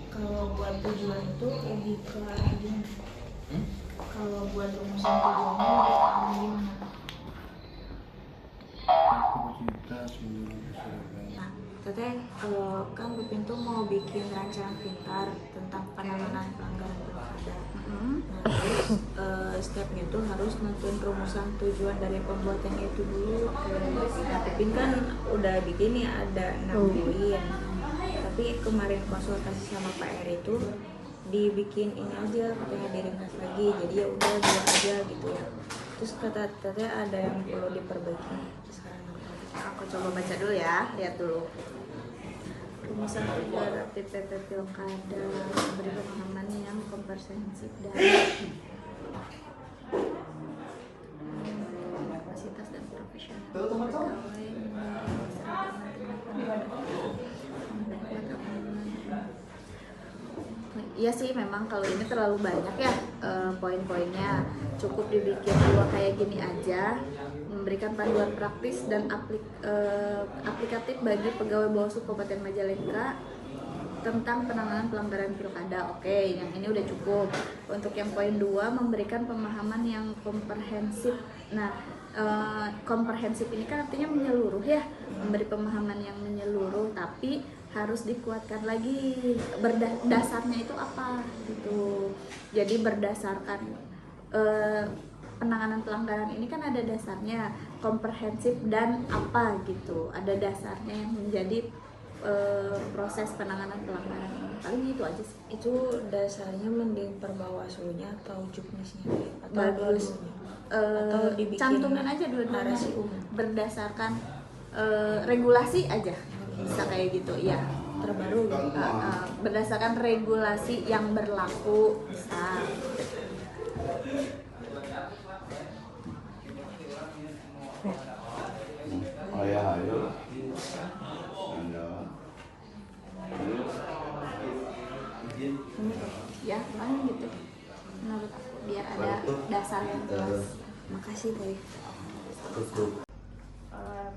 Kalau buat tujuan itu lebih ke gimana? Kalau buat rumusan tujuannya lebih ke arah gimana? Nah, teteh kan Pipin tuh mau bikin rancangan pintar tentang penanganan pelanggaran pilkada. Nah, terus stepnya tuh harus nentuin rumusan tujuan dari pembuatannya itu dulu. Nah, Pipin kan udah bikin nih ada 6 poin. Tapi kemarin konsultasi sama Pak Eri itu dibikin ini aja, katanya diringkas lagi, jadi ya udah 2 aja gitu ya. Terus kata teteh ada yang perlu diperbaiki. Sekarang Aku coba baca dulu ya, lihat dulu. rumusan tujuan PPP Pilkada memberi pemahaman yang komprehensif dan kapasitas dan profesional pegawai Iya sih, memang kalau ini terlalu banyak ya poin-poinnya. Cukup dibikin 2 kayak gini aja, memberikan panduan praktis dan aplikatif bagi pegawai Bawaslu Kabupaten Majalengka tentang penanganan pelanggaran pilkada. Oke, yang ini udah cukup. Untuk yang poin 2, memberikan pemahaman yang komprehensif. Nah, komprehensif ini kan artinya menyeluruh ya, memberi pemahaman yang menyeluruh, tapi harus dikuatkan lagi dasarnya itu apa gitu. Jadi berdasarkan penanganan pelanggaran ini kan ada dasarnya, komprehensif dan apa gitu, ada dasarnya yang menjadi proses penanganan pelanggaran ini. Paling itu aja sih. itu dasarnya mending per Bawaslu-nya atau juknisnya atau Bagus. atau dibikin Cantumin aja dua-duanya narasi umum berdasarkan regulasi aja, bisa kayak gitu ya. terbaru gitu. Berdasarkan regulasi yang berlaku bisa. Oh ya, ayo. Ya, paling gitu menurut aku, biar ada dasar yang jelas. Makasih Teh.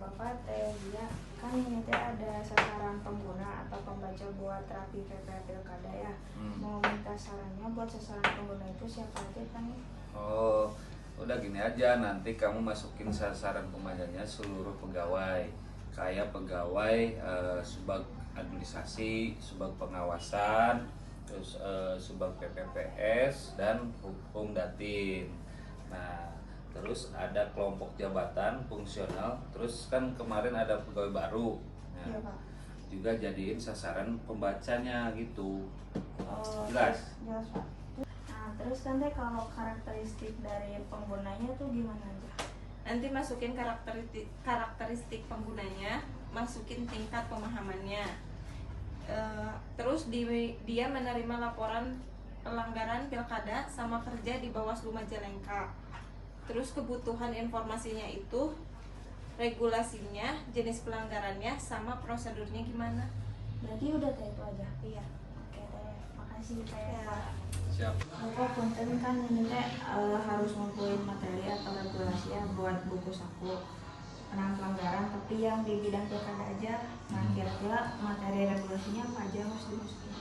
Bapak Teh ya, kan ini teh ada sasaran pengguna atau pembaca buat terapi PP Pilkada ya. Mau minta sarannya buat sasaran pengguna itu siapa aja kan? Oh, udah gini aja, nanti kamu masukin sasaran pembacanya seluruh pegawai, kayak pegawai subag administrasi, subag pengawasan, terus subag PPPS dan hukum datin. Nah, terus ada kelompok jabatan fungsional, terus kan kemarin ada pegawai baru. Nah, Iya Pak. juga jadiin sasaran pembacanya gitu. Oh, Jelas? Jelas Pak. Nah terus kan teh kalau karakteristik dari penggunanya tuh gimana aja? Nanti masukin karakteristik penggunanya, masukin tingkat pemahamannya. Terus dia menerima laporan pelanggaran pilkada sama kerja di Bawaslu Majalengka. Terus kebutuhan informasinya itu regulasinya, jenis pelanggarannya, sama prosedurnya gimana. Berarti udah teh itu aja. Iya. Oke teh, makasih teh. Ya. Siap. Bapak punten kan ini teh harus ngumpulin materi atau regulasi ya buat buku saku penanganan pelanggaran, tapi yang di bidang pilkada aja. Nah kira-kira materi regulasinya apa aja harus dimasukin?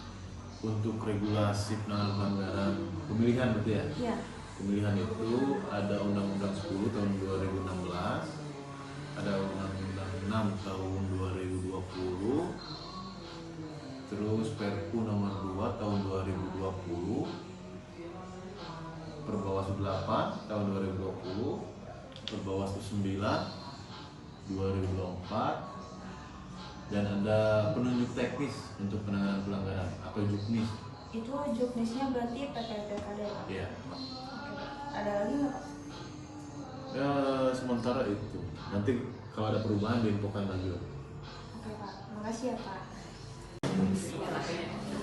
Untuk regulasi penanganan pelanggaran pemilihan berarti ya? Iya. Pemilihan itu ada Undang-Undang 10 tahun 2016, ada Undang-Undang 6 tahun 2020, terus Perpu nomor 2 tahun 2020, Perbawaslu 8 tahun 2020, Perbawaslu 9 2024, dan ada penunjuk teknis untuk penanganan pelanggaran atau juknis. Itu juknisnya berarti PP Pilkada ya Pak? Iya. Ada lagi nggak Pak? Ya sementara itu. Nanti kalau ada perubahan diinfokan lagi. Oke Pak, makasih ya Pak.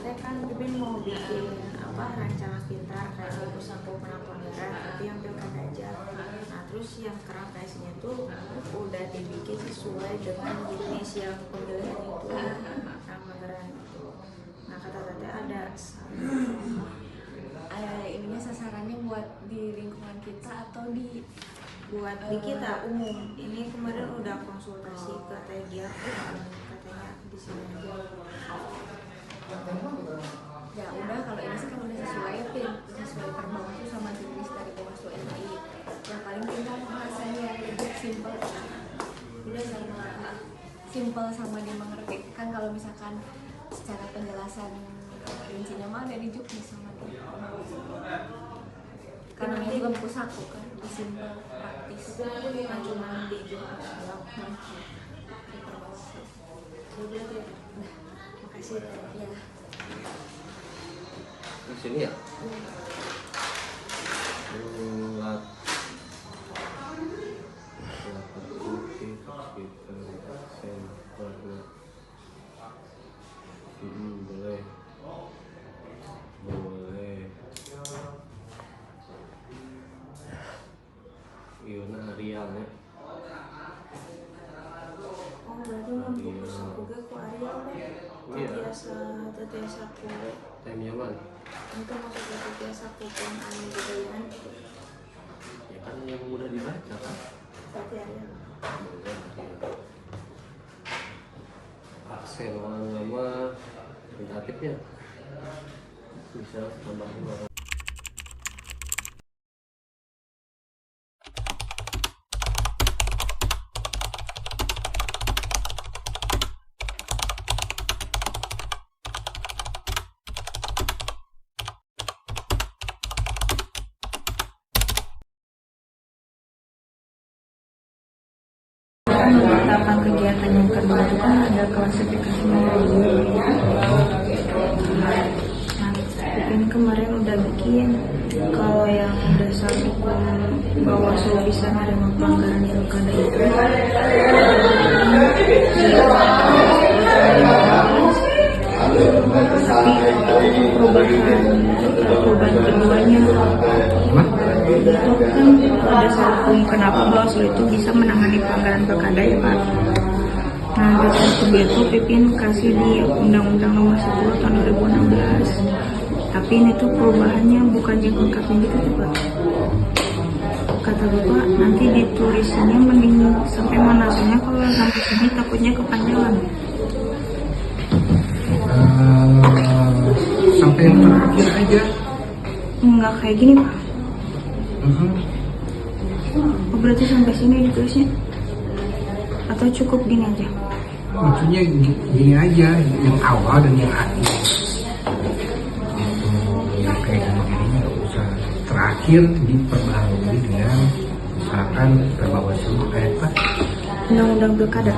Saya kan Pipin mau bikin rancangan pintar kayak buku saku penanganan pelanggaran, tapi yang pilkada aja. Nah terus yang KPS-nya tuh udah dibikin sesuai dengan jenis yang pemilihan itu pelanggaran itu. Nah kata Tete ada ininya sasarannya buat di lingkungan kita atau buat di kita umum. Ini kemarin udah konsultasi ke Teh Gia, katanya di sini aja. Ya udah, kalau ini sih kan udah sesuai pin, sesuai Perbawaslu sama jurnis dari Bawaslu RI. Yang paling tinggal bahasanya lebih simpel, udah sama dimengerti. Kan kalau misalkan secara penjelasan rincinya mah ada di jurnis sama di Bawaslu. Karena ini belum pusatku kan, lebih simpel, praktis. Bukan cuma di Jumlah Di Perbawaslu. makasih Ya. Di sini ya. Lat putih sekitar sen warna. Boleh. Iona Arial ya. oh berarti mau fokus aku ke Ariel Iya. biasa aku Tem Yaman. itu maksudnya biasa aku pun anu gitu ya Ya kan yang mudah dibaca kan. berarti Ariel Aksen nama negatifnya bisa tambahin warna. penetapan kegiatan yang kedua itu kan ada klasifikasi nilai. Nah, bikin kemarin udah bikin kalau yang dasar hukum Bawaslu bisa menerima pelanggaran pilkada itu tapi perubahan keduanya kan ada hukum kenapa Bawaslu itu bisa menangani pelanggaran pilkada ya Pak. Nah dasar kedua itu Pipin kasih di Undang-Undang Nomor 10 Tahun 2016. Tapi ini tuh perubahannya bukan yang lengkapnya gitu tuh Pak. Kata Bapak nanti ditulisannya mending sampai mana, soalnya kalau sampai sini takutnya kepanjangan. Sampai yang terakhir aja. Enggak kayak gini Pak. Oh, berarti sampai sini ditulisnya? Atau cukup gini aja? Maksudnya gini aja, yang awal dan yang akhir. Gitu. Yang kayak gini nggak usah. Terakhir diperbarui dengan misalkan Perbawaslu kayak apa? Undang-Undang pilkada.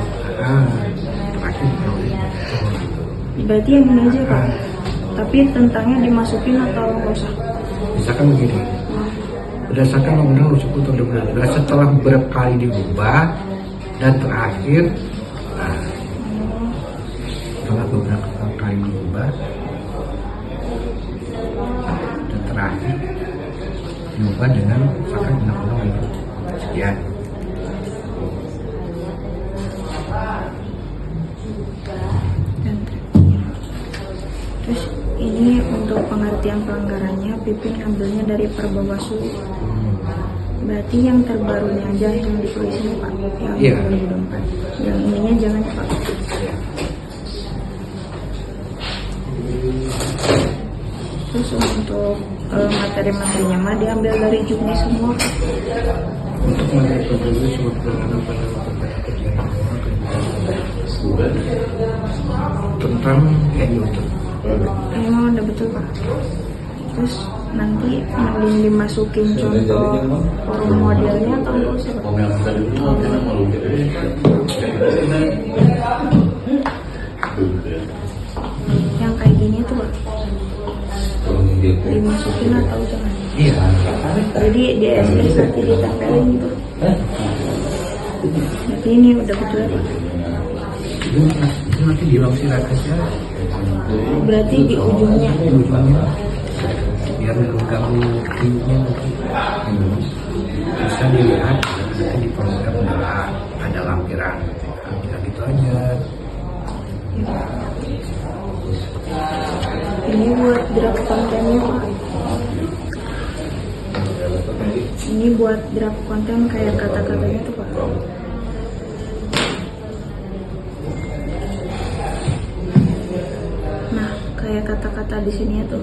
Terakhir diperbarui. Berarti yang ini aja Pak. Tapi tentangnya dimasukin atau nggak usah? Misalkan begini. Berdasarkan Undang-Undang Nomor 10 Tahun 2016 setelah beberapa kali diubah dan terakhir setelah beberapa kali diubah dan terakhir diubah dengan misalkan Undang-Undang Nomor sekian. Dan terus ini untuk pengertian pelanggarannya Pipin ngambilnya dari Perbawaslu. Berarti yang terbarunya aja yang ditulisnya Pak, yang Iya. 2024. Yang ininya jangan Pak. Terus untuk materi-materinya mah diambil dari juknis semua. Untuk materi pembeli sebuah penanganan tentang itu. Emang udah betul Pak. Terus nanti mending dimasukin contoh forum modelnya atau enggak usah Pak? Yang kayak gini tuh Pak, dimasukin atau jangan? Iya. Jadi di SS nanti ditempelin gitu. Tapi ini udah betul ya Pak. Itu nanti dilangsir atasnya. Berarti di ujungnya. Di ujungnya biar mengganggu view-nya nanti. Bisa dilihat nanti di program ada lampiran. Ya gitu aja. Ini buat draft kontennya Pak. Ini buat draft konten kayak kata-katanya tuh Pak. Nah kata-kata di sini tuh.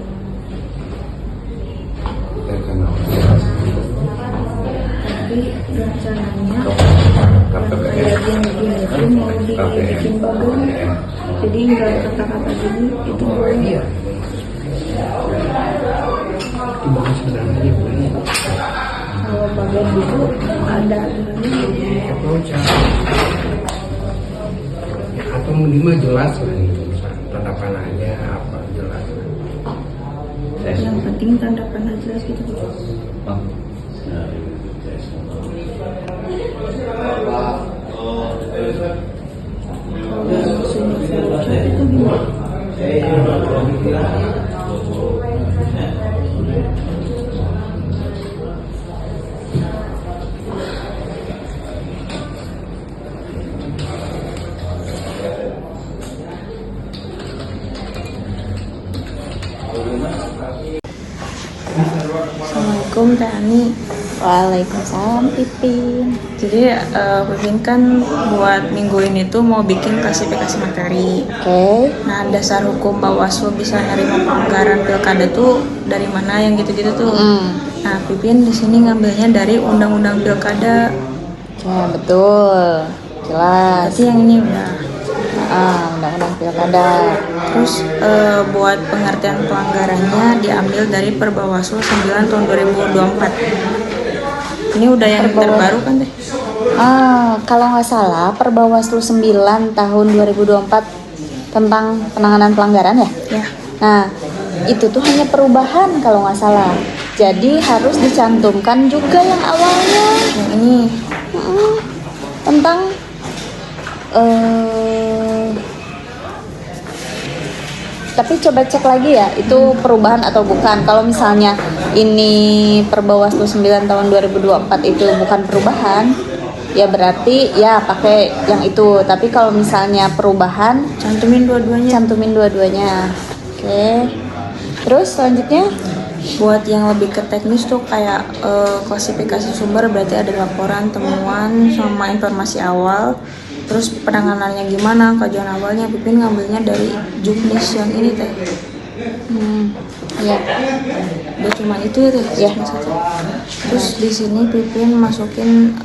Tapi rencananya bagian begini itu mau dibikin bagan, jadi nggak kata-kata gini itu boleh. Kalau bagian itu ada atau minimal jelas lah itu, tanda panahnya apa jelas. yang penting tanda panah jelas gitu. Kalau signature itu gimana? Assalamualaikum Teh Ani. Waalaikumsalam Pipin. Jadi Pipin kan buat minggu ini tuh mau bikin klasifikasi materi. Oke. Nah, dasar hukum Bawaslu bisa nerima pelanggaran pilkada tuh dari mana yang gitu-gitu tuh. Nah, Pipin di sini ngambilnya dari Undang-Undang Pilkada. Ya betul, jelas. Berarti yang ini udah. Undang-undang pilkada. Terus buat pengertian pelanggarannya diambil dari Perbawaslu 9 tahun 2024. Ini udah yang terbaru kan Teh? Kalau nggak salah Perbawaslu 9 tahun 2024 tentang penanganan pelanggaran ya? Ya. Nah, itu tuh hanya perubahan kalau nggak salah. Jadi harus dicantumkan juga yang awalnya. Yang ini Tentang tapi coba cek lagi ya, itu perubahan atau bukan. Kalau misalnya ini Perbawaslu 9 tahun 2024 itu bukan perubahan, ya berarti ya pakai yang itu. Tapi kalau misalnya perubahan, cantumin dua-duanya. Oke. Terus selanjutnya Buat yang lebih ke teknis tuh kayak klasifikasi sumber, berarti ada laporan, temuan, sama informasi awal. Terus penanganannya gimana, kajian awalnya. Pipin ngambilnya dari Juknis yang ini Teh. ya. Udah cuma itu ya Teh? Ya. Terus di sini Pipin masukin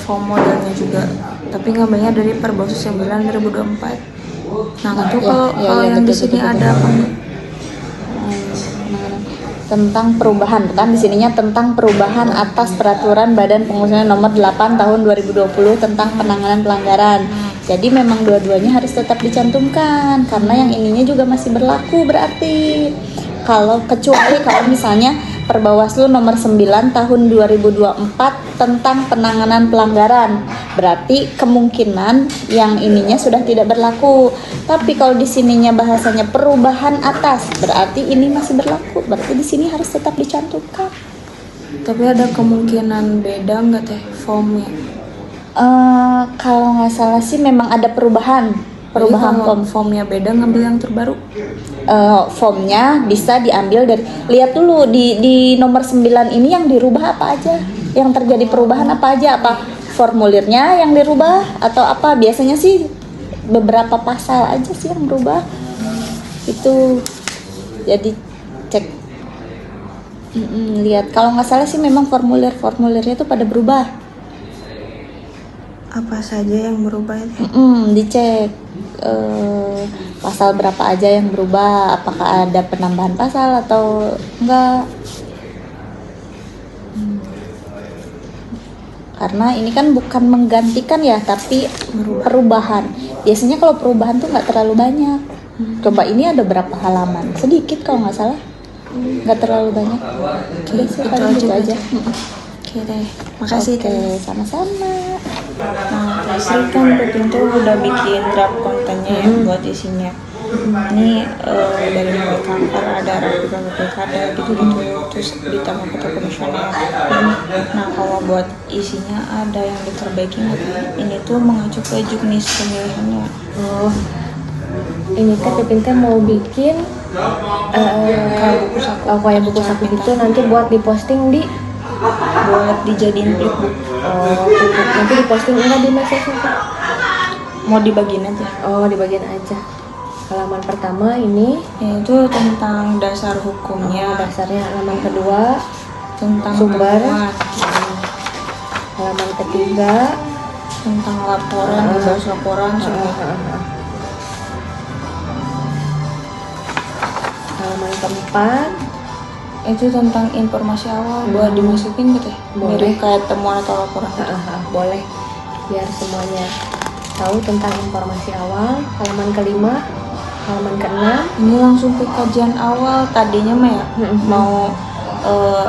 form modelnya juga, tapi ngambilnya dari Perbawaslu 9 2024. Nah itu kalau yang di sini ada apa? Tentang perubahan, kan di sininya tentang perubahan atas peraturan Badan Pengurusan nomor 8 tahun 2020 tentang penanganan pelanggaran. Jadi memang dua-duanya harus tetap dicantumkan karena yang ininya juga masih berlaku berarti. Kecuali kalau misalnya Perbawaslu nomor 9 tahun 2024 tentang penanganan pelanggaran, berarti kemungkinan yang ininya sudah tidak berlaku. Tapi kalau di sininya bahasanya perubahan atas, berarti ini masih berlaku. Berarti di sini harus tetap dicantumkan. Tapi ada kemungkinan beda nggak Teh formnya? Kalau nggak salah sih memang ada perubahan formnya beda, ngambil yang terbaru. Formnya bisa diambil dari, lihat dulu di nomor 9 ini yang dirubah apa aja, yang terjadi perubahan apa aja, apa formulirnya yang dirubah atau apa. Biasanya sih beberapa pasal aja sih yang berubah itu. Jadi cek, lihat. Kalau nggak salah sih memang formulirnya itu pada berubah. Apa saja yang berubah itu? Dicek pasal berapa aja yang berubah, apakah ada penambahan pasal atau enggak. Karena ini kan bukan menggantikan ya, tapi perubahan. Biasanya kalau perubahan tuh nggak terlalu banyak. Coba ini ada berapa halaman? Sedikit kalau nggak salah, nggak terlalu banyak. Udah sih paling gitu aja. Oke deh, makasih Teh. Sama-sama. Nah, Sri kan Pipin tuh udah bikin draft kontennya ya buat isinya. Ini dari mulai kantor ada rapi pilkada gitu-gitu, terus ditambah ketua komisioner. Nah, kalau buat isinya ada yang diperbaiki nggak? Ini tuh mengacu ke juknis pemilihannya. Ini kan Pipin teh mau bikin kayak buku saku gitu, nanti buat diposting buat dijadiin flipbook. Nanti diposting enggak di medsos? Mau dibagiin aja. Dibagian aja. Halaman pertama ini Itu tentang dasar hukumnya, dasarnya. Halaman kedua tentang sumber. temuan, Halaman ketiga tentang laporan, membahas laporan semua. halaman keempat Itu tentang informasi awal buat dimasukin gitu ya. Boleh. Mirip kayak temuan atau laporan. boleh, biar semuanya tahu tentang informasi awal. Halaman kelima, halaman keenam. Ini langsung ke kajian awal. Tadinya mah ya mau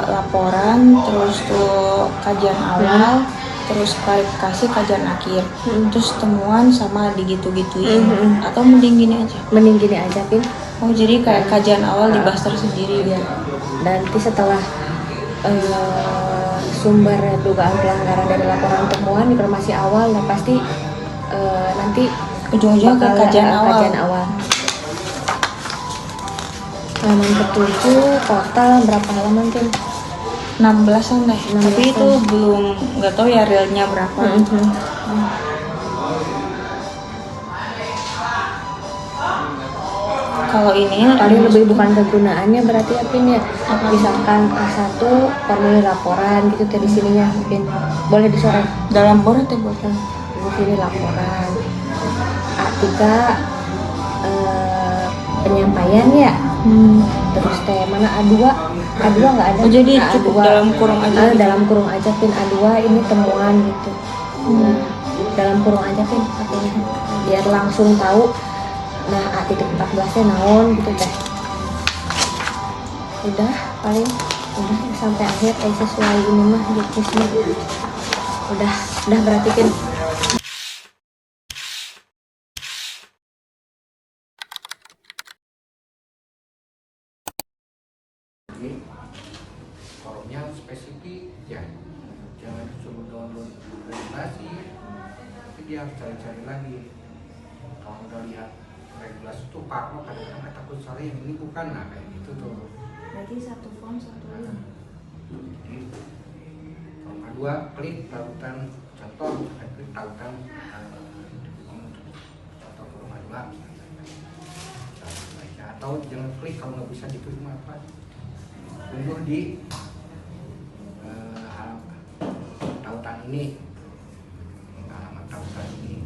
laporan, terus tuh kajian awal, terus klarifikasi kajian akhir, terus temuan sama digitu-gituin. Atau mending gini aja. Mending gini aja, Pin. Oh jadi kayak kajian awal dibahas tersendiri Iya. gitu. Nanti setelah sumber dugaan pelanggaran dari laporan temuan informasi awal, nah pasti nanti Ujung-ujungnya ke bakal kajian ada awal. kajian awal. Halaman ke-7 total berapa halaman, Tim? 16-an deh. 16-an. Tapi itu belum, nggak tahu ya realnya berapa. Kalau ini Paling lebih bukan kegunaannya berarti ya, Pin ya. Misalkan A1 formulir laporan gitu dari sininya, Pin. Boleh disorot. dalam borat ya buat Di sini laporan. A3 penyampaian ya. Terus teh mana A2 nggak ada. Oh, jadi A2. cukup dalam kurung aja gitu? Dalam kurung aja, Pin. A2 ini temuan gitu. Nah, dalam kurung aja, Pin, artinya. Biar langsung tahu. Nah, A.14 nya naon gitu teh. Udah paling udah sampai akhir sesuai ini mah juknisnya. Udah berarti, Pin. Forumnya spesifik ya, jangan suruh download regulasi, tapi dia harus cari-cari lagi. Kalau udah lihat regulasi itu parno, kadang-kadang takut salah yang ini bukan, nah kayak gitu tuh. berarti satu form satu link. Gitu. Kalau kedua klik tautan contoh, misalkan klik tautan contoh forum kedua, atau jangan klik kalau nggak bisa diterima apa. Tunggu di tautan ini, alamat tautan ini.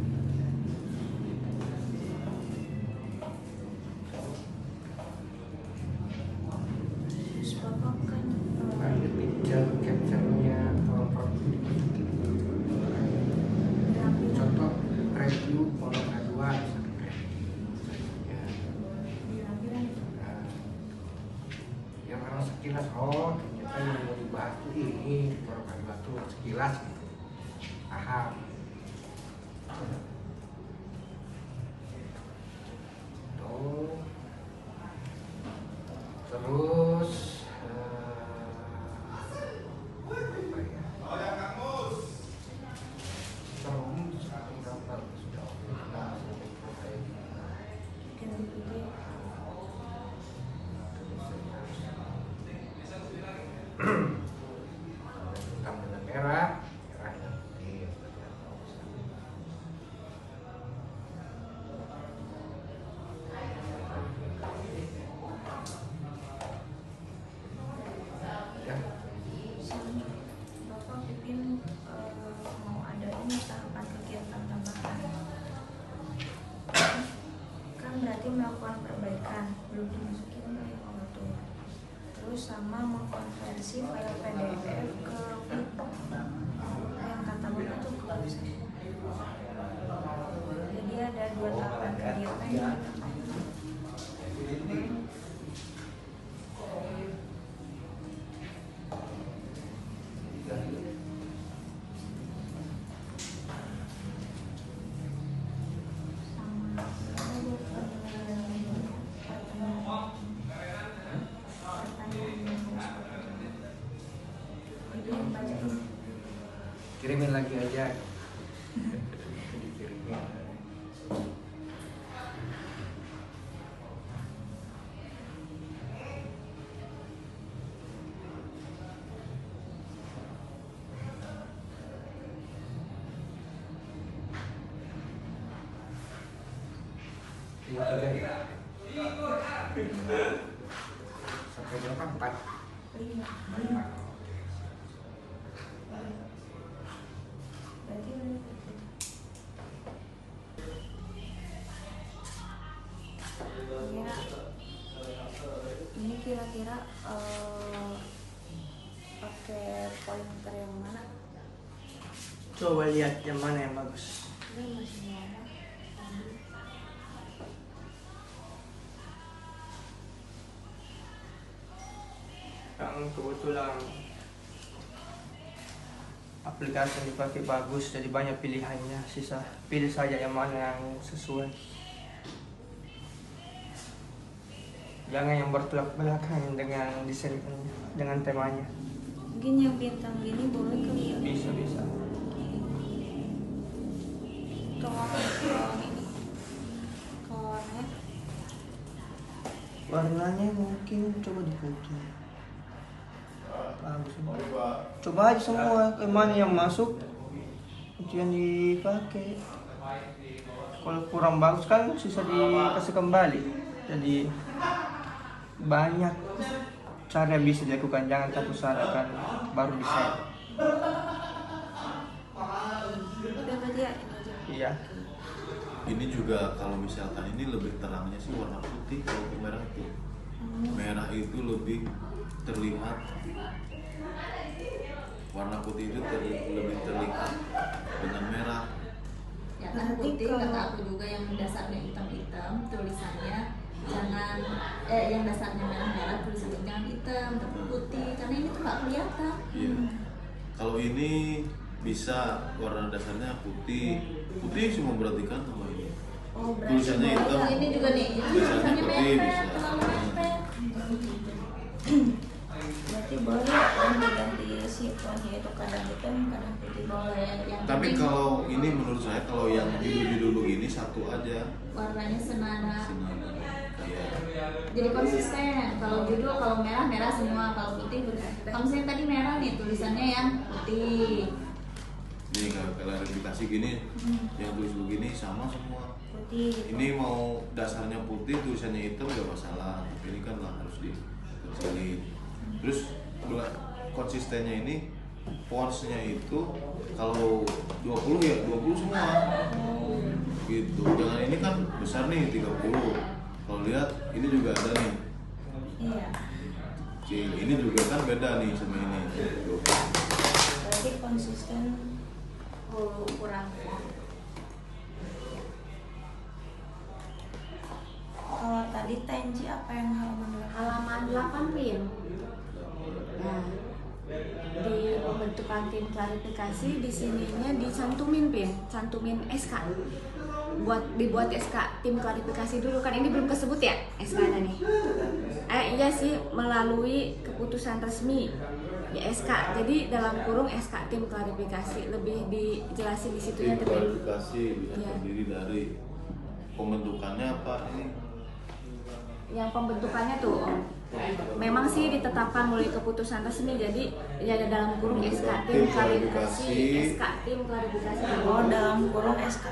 Terus bapak kan Ada picture capture-nya, form contoh review forum kedua, misalkan kayak ya. Yang orang sekilas, oh ternyata yang mau dibahas tuh ini forum kedua tuh sekilas gitu. Paham. Tuh. Terus apa ya? Forum sekarang gambar sudah hitam dengan merah, merah dan putih. Ya, bapak bikin mau ada ini tahapan kegiatan tambahan. Kan berarti melakukan perbaikan, belum dimasukin ke waktu. Terus sama mengkonversi file PDF ke yang kata bapak tuh ke website. Jadi ada 2 tahapan kegiatan yang kirimin lagi aja. Dikirimin. 23 ya. Sampai berapa? 4. 5. 5. Berarti kira-kira pakai pointer yang mana? Coba lihat yang mana yang bagus. Ini masih lama. Yang kebetulan aplikasi yang dipakai bagus, jadi banyak pilihannya. Sisa pilih saja yang mana yang sesuai. Jangan yang bertolak belakang dengan desain, dengan temanya. Mungkin yang bintang gini boleh kali ya? Bisa. Kalau ini Warnanya mungkin coba di putih. Bagus. Coba aja semua, mana yang masuk itu yang dipakai. Kalau kurang bagus kan sisa dikasih kembali. Jadi banyak cara yang bisa dilakukan, jangan takut salahkan baru desain. udah berarti ya ini aja. Iya. Ini juga kalau misalkan ini lebih terangnya sih warna putih, kalau ke merah itu. Merah itu lebih terlihat, warna putih itu lebih terlihat dengan merah. Ya kan putih kata aku juga yang dasarnya hitam-hitam tulisannya jangan yang dasarnya merah-merah tulisannya jangan hitam tapi putih karena ini tuh nggak kelihatan. Iya. Kalau ini bisa warna dasarnya putih semua memperhatikan sama ini. Oh berarti Tulisannya hitam. ini juga nih ini Tulisannya tulisannya putih mepet bisa. terlalu mepet. Berarti boleh ganti si tonnya itu kadang hitam kadang putih. Boleh yang Tapi penting kalau ini menurut saya kalau yang judul-judul ini satu aja. warnanya senada. Senada. Iya. Jadi konsisten. Kalau judul kalau merah semua, kalau putih kalau misalnya tadi merah nih tulisannya yang putih. Ini kalau klarifikasi gini, yang tulis begini sama semua. Putih gitu. Ini mau dasarnya putih, tulisannya hitam gak masalah. Tapi ini kan lah harus dikecilin. Terus konsistennya ini, fontsnya itu kalau 20 ya 20 semua. Gitu. Jangan ini kan besar nih 30. Kalau lihat ini juga ada nih. Iya. Kecil. Ini juga kan beda nih sama ini. Tuh. Berarti konsisten Kurang. kalau tadi Tenji apa yang halaman 8? Halaman 8 Pin. Nah, di pembentukan tim klarifikasi di sininya dicantumin Pin, cantumin SK. Dibuat SK tim klarifikasi dulu kan ini belum kesebut ya SK-nya nih. Iya sih melalui keputusan resmi di SK. Jadi dalam kurung SK tim klarifikasi lebih dijelasin di situ ya Tim klarifikasi bisa Ya. terdiri dari pembentukannya apa ini? Yang pembentukannya tuh memang sih ditetapkan melalui keputusan resmi jadi ya ada dalam kurung SK tim klarifikasi SK tim klarifikasi Oh, dalam kurung SK.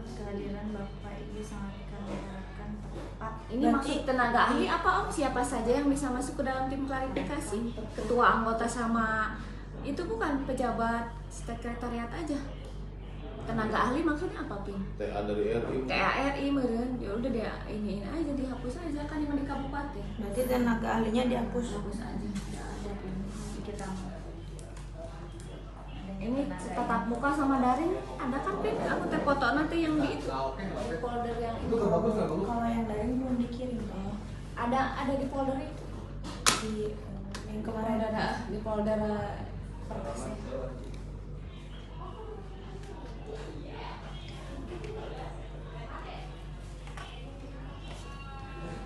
kehadiran Bapak Ibu sangat kami harapkan tepat. Ini Berarti- maksud tenaga ahli apa Om? Siapa saja yang bisa masuk ke dalam tim klarifikasi? Ketua anggota sama itu bukan pejabat sekretariat aja. Tenaga ahli maksudnya apa Pin? TA dari RI. TARI meren, ya udah dia ini aja dihapus aja kan yang di kabupaten. Berarti tenaga ahlinya dihapus. Hapus aja, nggak ada Pin. Kita mau. Ini tatap muka sama daring ada kan Pin? Aku teh foto nanti yang di itu di folder yang itu. Kalau yang dari belum dikirim deh. Ada di folder itu. Di yang kemarin Ada di folder kertasnya.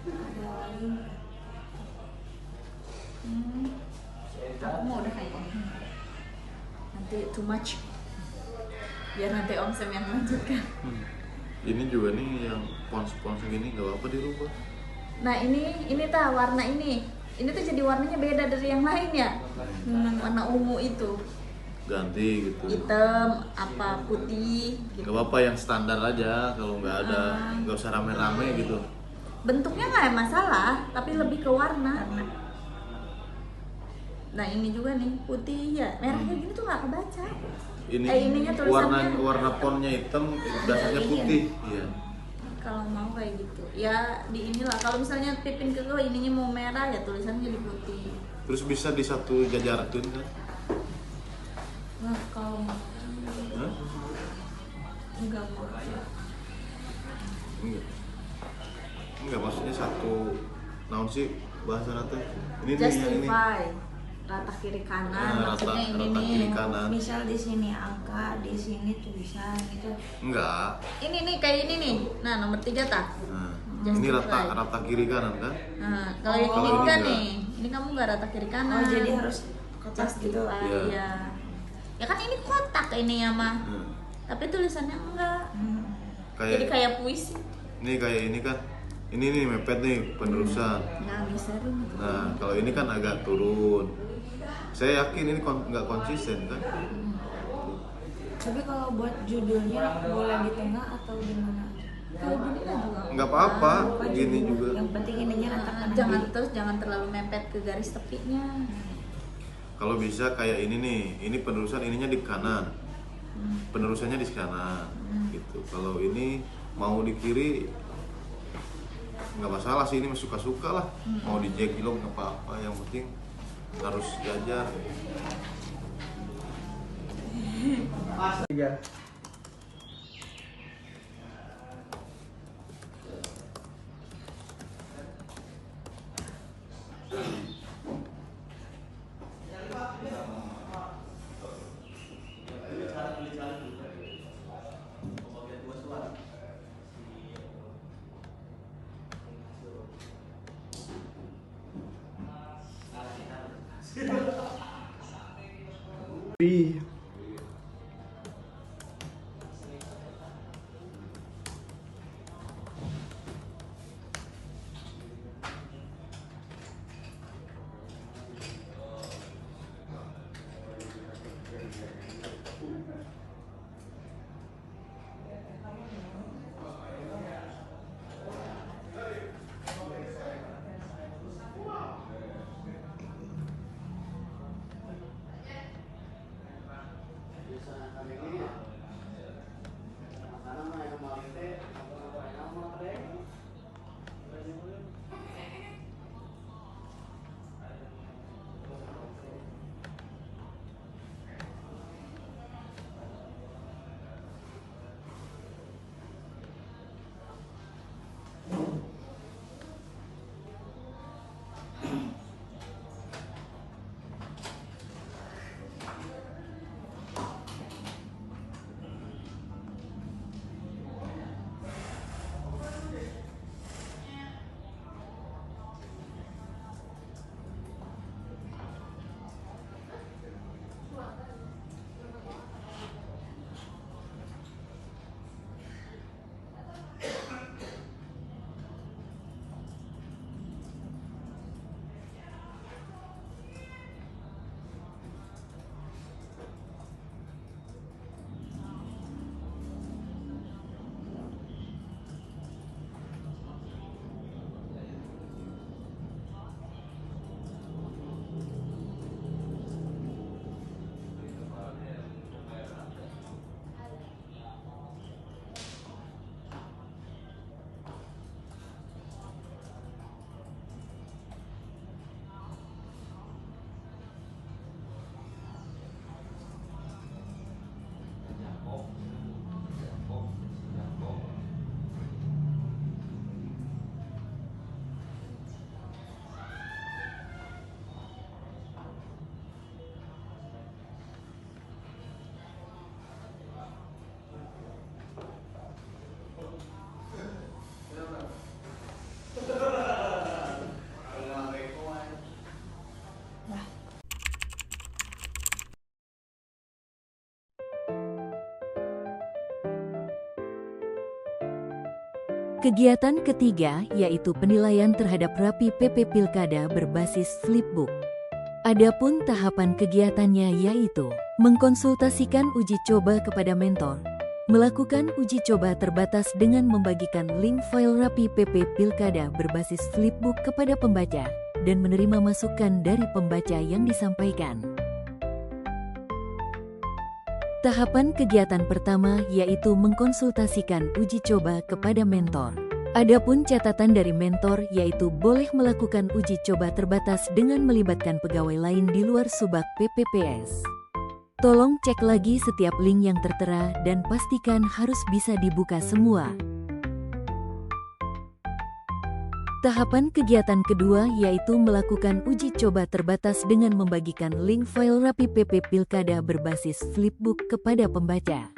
ada lagi. Aku mau udah kayak ini. Nanti too much. Biar nanti Om Sam yang lanjutkan. Ini juga nih yang pons gini nggak apa-apa dirubah. Nah ini warna ini ini tuh jadi warnanya beda dari yang lain ya. Warna ungu itu ganti gitu. hitam apa putih gitu. Gak apa-apa yang standar aja, kalau nggak ada nggak usah rame-rame gitu. Bentuknya nggak masalah, tapi lebih ke warna. Nah ini juga nih putih ya, merah kayak gini tuh nggak kebaca. Ininya tulisannya warna fontnya hitam, dasarnya putih. Iya. Kalau mau kayak gitu ya di inilah, kalau misalnya Pipin Keke ininya mau merah ya tulisannya di putih. Terus bisa di satu jajaran kan? Nah, kalau Hah? enggak mau Enggak, maksudnya satu naon sih bahasa rata. Ini nih yang ini. Justify rata kiri kanan, maksudnya ini rata nih. kiri kanan. Misal di sini angka, di sini tulisan gitu. Enggak. Ini nih kayak ini nih. Nah, nomor 3 tak. Nah, Justify. ini rata kiri kanan kan? Nah, kalau yang Kalau ini ini enggak enggak. nih. Ini kamu enggak rata kiri kanan. Oh, jadi harus kotak gitu. Justify, Iya. ya. Ya kan ini kotak ini ya mah. Hmm. Tapi tulisannya enggak. Kayak Jadi kayak puisi. ini kayak ini kan. Ini nih mepet nih penerusan. Nggak bisa nih. Nah, kalau ini kan agak turun. Saya yakin ini nggak konsisten kan? Tapi kalau buat judulnya boleh di tengah atau di mana? Kayak gini kan juga. Nggak apa-apa, Apa gini judul? juga. Yang penting ininya rata kanan. Jangan terlalu mepet ke garis tepinya. Kalau bisa kayak ini nih, ini penerusan ininya di kanan, penerusannya di kanan, gitu. Kalau ini mau di kiri, nggak masalah sih, ini suka-suka lah. Mau di jegilong nggak apa-apa, yang penting harus jajar. Tiga. Kegiatan ketiga yaitu penilaian terhadap rapi PP Pilkada berbasis flipbook. Adapun tahapan kegiatannya yaitu mengkonsultasikan uji coba kepada mentor, melakukan uji coba terbatas dengan membagikan link file rapi PP Pilkada berbasis flipbook kepada pembaca, dan menerima masukan dari pembaca yang disampaikan. Tahapan kegiatan pertama yaitu mengkonsultasikan uji coba kepada mentor. Adapun catatan dari mentor yaitu boleh melakukan uji coba terbatas dengan melibatkan pegawai lain di luar subak PPPS. Tolong cek lagi setiap link yang tertera dan pastikan harus bisa dibuka semua. Tahapan kegiatan kedua yaitu melakukan uji coba terbatas dengan membagikan link file rapi PP Pilkada berbasis flipbook kepada pembaca.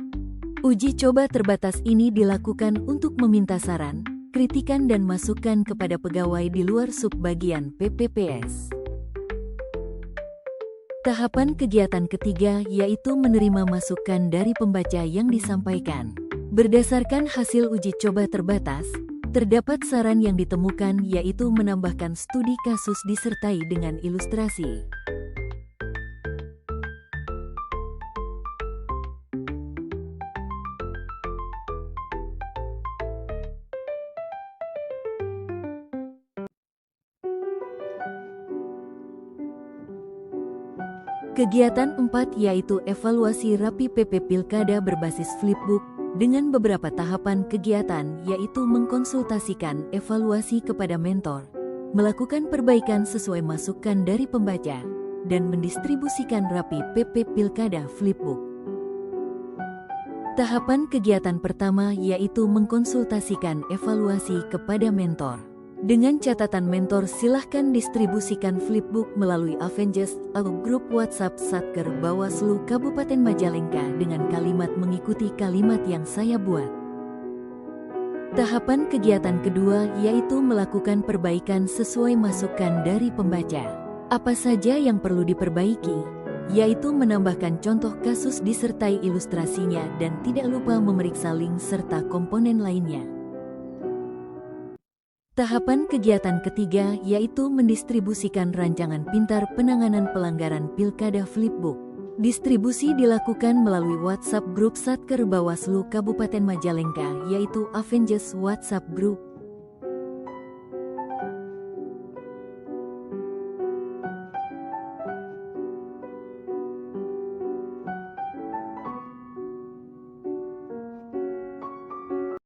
Uji coba terbatas ini dilakukan untuk meminta saran, kritikan dan masukan kepada pegawai di luar subbagian PPPS. Tahapan kegiatan ketiga yaitu menerima masukan dari pembaca yang disampaikan. Berdasarkan hasil uji coba terbatas, terdapat saran yang ditemukan yaitu menambahkan studi kasus disertai dengan ilustrasi. Kegiatan 4 yaitu evaluasi rapi PP Pilkada berbasis flipbook dengan beberapa tahapan kegiatan yaitu mengkonsultasikan evaluasi kepada mentor, melakukan perbaikan sesuai masukan dari pembaca, dan mendistribusikan rapi PP Pilkada flipbook. Tahapan kegiatan pertama yaitu mengkonsultasikan evaluasi kepada mentor. Dengan catatan mentor silahkan distribusikan flipbook melalui Avengers atau grup WhatsApp Satker Bawaslu Kabupaten Majalengka dengan kalimat mengikuti kalimat yang saya buat. Tahapan kegiatan kedua yaitu melakukan perbaikan sesuai masukan dari pembaca. Apa saja yang perlu diperbaiki? Yaitu menambahkan contoh kasus disertai ilustrasinya dan tidak lupa memeriksa link serta komponen lainnya. Tahapan kegiatan ketiga yaitu mendistribusikan rancangan pintar penanganan pelanggaran Pilkada flipbook. Distribusi dilakukan melalui WhatsApp grup Satker Bawaslu Kabupaten Majalengka yaitu Avengers WhatsApp Group.